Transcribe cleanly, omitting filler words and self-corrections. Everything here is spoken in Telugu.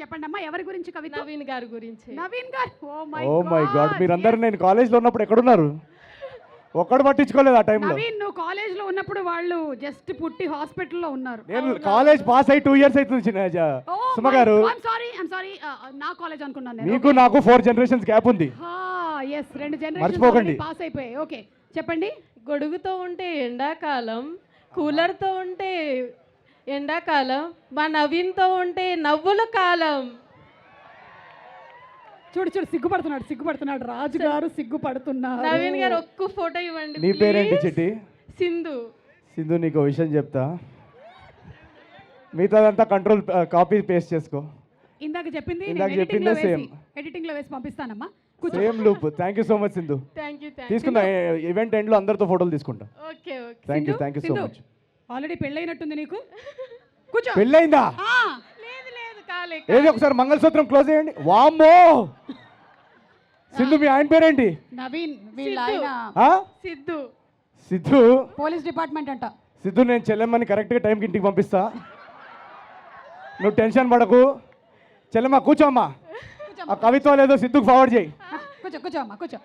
చెప్పండి అమ్మా, ఎవరి గురించి కవిత? నవీన్ గారి గురించి. నవీన్ గారు. ఓ మై గాడ్, మీరందరూ నేను కాలేజ్లో ఉన్నప్పుడు ఎక్కడున్నారు? ఒక్కడు పట్టించుకోలేదు ఆ టైంలో. నవీన్, నువ్వు కాలేజ్ లో ఉన్నప్పుడు వాళ్ళు జస్ట్ పుట్టి హాస్పిటల్లో ఉన్నారు. నేను కాలేజ్ పాస్ అయ్యి 2 years అవుతుంది సుమ గారు. సారీ, నా కాలేజ్ అనుకున్నాను నేను. మీకు నాకు 4 generations గ్యాప్ ఉంది. ఎస్, 2 మర్చిపోకండి. generations పాస్ అయిపోయాయి. ఓకే చెప్పండి. గొడుగుతో ఉంటే ఎండాకాలం, కూలర్తో ఉంటే ఎండాకాలం, మా నవీన్తో ఉంటే నవ్వుల కాలం. చూడు సిగ్గుపడుతున్నాడు రాజు గారు, సిగ్గుపడుతున్నారు. నవీన్ గారు ఒక్క ఫోటో ఇవ్వండి. నీ పేరేంటి please. చిట్టి? సింధు. సింధు, నీకు విషయం చెప్తా, మిగతాదంతా కంట్రోల్ కాపీ పేస్ట్ చేసుకో. ఇందాక చెప్పింది చెప్పిందే సేమ్ ఎడిటింగ్ లో వేసి పంపిస్తానమ్మా. Same loop. Thank you so much Sindhu. Thank you. తీసుకుందా ఈవెంట్ ఎండ్ లో అందరితో ఫోటోలు తీసుకుంటా. Okay okay. Thank you so much. Already పెళ్ళైనట్టుంది నీకు. కూర్చో. పెళ్ళైందా? లేదు కాలే. ఏది ఒకసారి మంగళసూత్రం క్లోజ్ చేయండి. వామ్మో, సింధు మీ ఆయన పేరేంటి? నవీన్, వీళ్ళ ఆయన సిద్ధు. సిద్ధు పోలీస్ డిపార్ట్మెంట్ అంట. సిద్ధు, నేను చెల్లెమ్మని కరెక్ట్గా టైంకి ఇంటికి పంపిస్తా, నువ్వు టెన్షన్ పడకు. చెల్లెమ్మ కూర్చోమ్మా, ఆ కవిత్వం లేదో సిద్ధుకు ఫార్వర్డ్ చేయి. కూర్చో అమ్మా, కూర్చో.